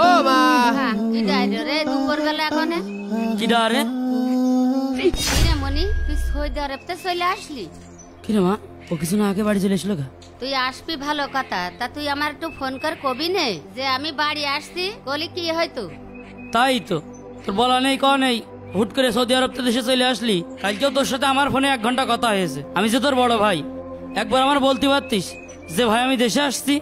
ও মা কি ডাইরে রে দুপুর বেলা এখন কি ডারে কিরে মনি তুই সৌদি আরবতে চলে আসলি? কিরে মা ও কিছু না আগে বাড়ি চলে এসলো গা? তুই আসবি ভালো কথা, তা তুই আমার একটু ফোন কর কবি নে যে আমি বাড়ি আসছি, বলি কি হয়তো? তাই তো তোর বলা নেই ক নেই, হুট করে সৌদি আরব তো দেশে চলে আসলি। কালকেও তোর সাথে আমার ফোনে 1 ঘন্টা কথা হয়েছে। আমি যে তোর বড় ভাই, একবার আমার বলতে পারতিস যে ভাই আমি দেশে আসছি।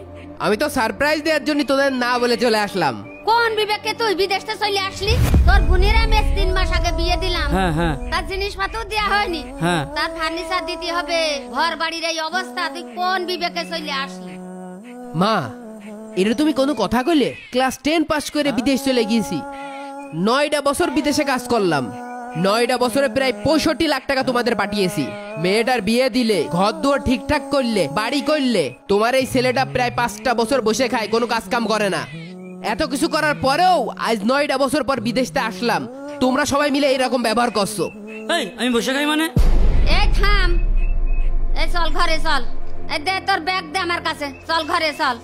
আমি তো সারপ্রাইজ দেওয়ার জন্য তোদের না বলে চলে আসলাম। কোন বিবেকে তুই বিদেশে চলে আসলি? তোর বোনেরা আমি 3 মাস আগে বিয়ে দিলাম, হ্যাঁ হ্যাঁ তার জিনিসপত্র দেওয়া হয়নি, হ্যাঁ তার ফার্নিচার দিতে হবে, ঘর বাড়ির এই অবস্থা, তুই কোন বিবেকে চলে আসলি? মা এটা তুমি কোনো কথা কইলে? ক্লাস 10 পাস করে বিদেশ চলে গিয়েছি, 9টা বছর বিদেশে কাজ করলাম, 9টা বছরে প্রায় 65 লাখ টাকা তোমাদের পাঠিয়েছি। মেয়েটার বিয়ে দিলে, ঘর দুয়ার ঠিকঠাক করলে, বাড়ি করলে, তোমার এই ছেলেটা প্রায় 5টা বছর বসে খায়, কোনো কাজ কাম করে না। এত কিছু করার পরেও আজ 9টা বছর পর বিদেশতে আসলাম, তোমরা সবাই মিলে এইরকম ব্যবহার করছো। এই আমি বসে খাই মানে? এই থাম, এই চল ঘরে চল, এই দে তোর ব্যাগ দে আমার কাছে, চল ঘরে চল।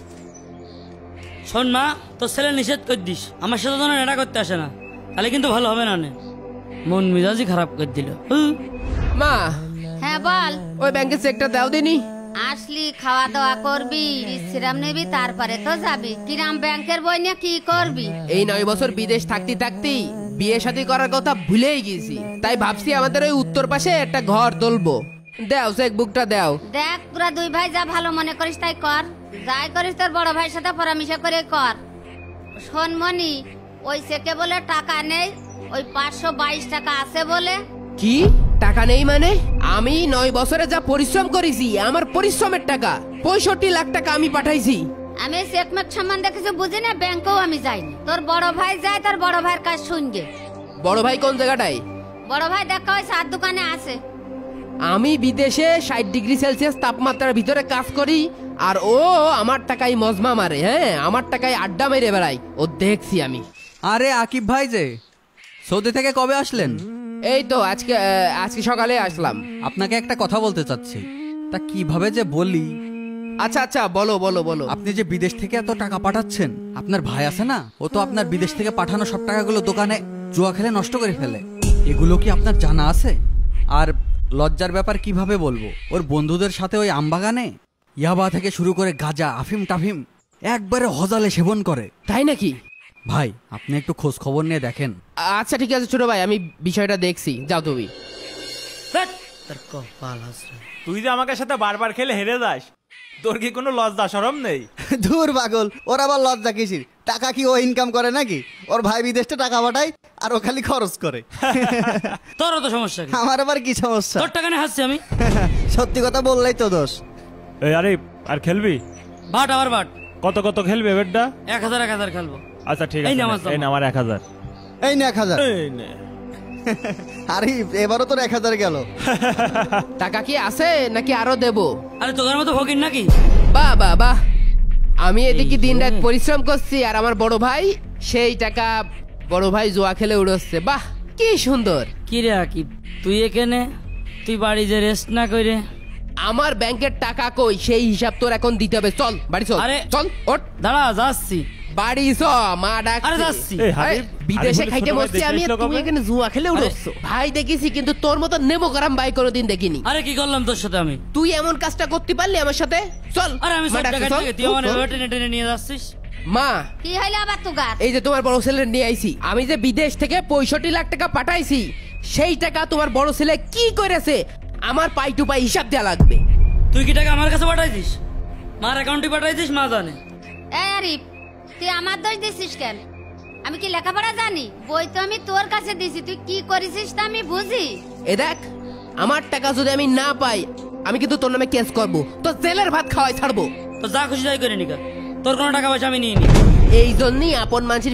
শোন মা, তোর ছেলে নিষেধ করে দিস আমার সাথে যেন এটা করতে আসে না, তাহলে কিন্তু ভালো হবে না। মন মেজাজই খারাপ করে দিল। মা হ্যাঁ বল। ওই ব্যাংকের চেকটা দাও দিনি। আসলি খাওয়া দাওয়া করবি, বিশ্রাম নিবি, তারপরে তো যাবি। কিরাম ব্যাংকের বই নিয়ে কি করবি? এই 9 বছর বিদেশ থাকতে থাকতেই বিয়ে শাদী করার কথা ভুলেই গেছি, তাই ভাবছি আমাদের ওই উত্তর পাশে একটা ঘর তুলবো। দাও চেক বুকটা দাও। দেখ তোরা 2 ভাই যা ভালো মনে করিস তাই কর, যাই করিস তোর বড় ভাইয়ের সাথে পরামর্শ করে কর। শোন মনি, ওই চেকে বলে টাকা নেই, ওই 522 টাকা আছে বলে। কি টাকা নেই মানে? আমি 9 বছরে যা পরিশ্রম করেছি, আমার পরিশ্রমের টাকা 65 লাখ টাকা আমি পাঠাইছি। আমি চেকমেক সম্বন্ধে কিছু বুঝি না, ব্যাংকেও আমি যাইনি। তোর বড় ভাই যায়, তোর বড় ভাইয়ের কাজ শুনবে। বড় ভাই কোন জায়গাটায়? বড় ভাই দেখা ওই 7 দোকানে আছে। আমি বিদেশে 60 ডিগ্রি সেলসিয়াস তাপমাত্রার ভিতরে কাজ করি, আর ও আমার টাকায় মজমা মারে। হ্যাঁ, আমার টাকায় আড্ডা মেরে বেড়াই, ও দেখছি আমি। আরে আকিব ভাই যে সৌদি থেকে কবে আসলেন? এই তো আজকে সকালে আসলাম। আপনাকে একটা কথা বলতে চাচ্ছি, তা কিভাবে যে বলি। আচ্ছা আচ্ছা বলো বলো বলো। আপনি যে বিদেশ থেকে এত টাকা পাঠাচ্ছেন, আপনার ভাই আছে না, ও তো আপনার বিদেশ থেকে পাঠানো সব টাকাগুলো দোকানে জুয়া খেলে নষ্ট করে ফেলে। এগুলো কি আপনার জানা আছে? আর লজ্জার ব্যাপার কিভাবে বলবো, ওর বন্ধুদের সাথে ওই আমবাগানে ইয়াবা থেকে শুরু করে গাঁজা, আফিম টাফিম একবারে হজালে সেবন করে। তাই নাকি? ভাই আপনি একটু খোঁজ খবর নিয়ে দেখেন। আচ্ছা ঠিক আছে ছোট ভাই, আমি বিষয়টা দেখছি, যাও তুমি। তুই যে আমাকে সাথে বারবার খেলে হেরে যাস, তোর কি কোনো লজ্জা শরম নেই? দূর পাগল, ওর আবার লজ্জা কিসির? টাকা কি ও ইনকাম করে নাকি? ওর ভাই বিদেশে টাকা পাঠায় আর ও খালি খরচ করে। তোর তো সমস্যা কি? আমার আবার কি সমস্যা? তোর টাকা নিয়ে হাসছি আমি। সত্যি কথা বললেই তো দোষ। এই আরে আর খেলবি? বাট আবার বাট। কত কত খেলবি বেডটা? 1000 খেলবো। আচ্ছা ঠিক আছে, এই না আমার 1000। এই নে 1000। এই নে। আরে এবারও তোর 1000 গেল। টাকা কি আছে নাকি আরো দেবো? আরে তোদের মতো ফকির নাকি? বাহ বাহ বাহ, আমি এদিকে দিন রাত পরিশ্রম করছি, আর আমার বড় ভাই সেই টাকা বড় ভাই জুয়া খেলে উড়োচ্ছে। বাহ কি সুন্দর। কি রে আকিব, তুই এখানে, তুই বাড়ি যে রেস্ট না করে? আমার ব্যাংকের টাকা কই, সেই হিসাব তোর এখন দিতে হবে। চল বাড়ি চল। আরে চল ওঠ, দাঁড়া যাচ্ছি। বাড়ি চ, মা ডাকছে। আরে যাচ্ছি। বিদেশে খাইতে বসছি আমি, তুই এখানে জুয়া খেলে উড়োচ্ছ। ভাই দেখেছি, কিন্তু তোর মতো নেমো গরম ভাই কোনোদিন দেখিনি। আরে কি করলাম তোর সাথে আমি? তুই এমন কাজটা করতে পারলি আমার সাথে? চল। আরে আমি মা সব ডাকছে, টাকা চল। থেকে তুই আমার টেনে টেনে নিয়ে যাচ্ছিস। মা কি হইলো আবার তুগার? এই যে তোমার বড় ছেলে নিয়ে আইছি, আমি যে বিদেশ থেকে 65 লাখ টাকা পাঠাইছি, সেই টাকা তোমার বড় ছেলে কি করেছে আমার পাই টু পাই হিসাব দেওয়া লাগবে। তুই কি টাকা আমার কাছে পাঠাইছিস? মার অ্যাকাউন্টে পাঠাইছিস? মা জানে। এই আরিফ, তুই আমার দোষ দিছিস কেন? আমি কি লেখাপড়া জানি? বই তো আমি তোর কাছে দিছি, তুই কি করেছিস তা আমি বুঝি। এ দেখ, আমার টাকা যদি আমি না পাই, আমি কিন্তু তোর নামে কেস করবো, তো জেলের ভাত খাওয়াই ছাড়বো। তো যা খুশি তাই করে নিকা, তোর কোনো টাকা পয়সা আমি নিয়ে নি। এই জন্যই আপন মানুষের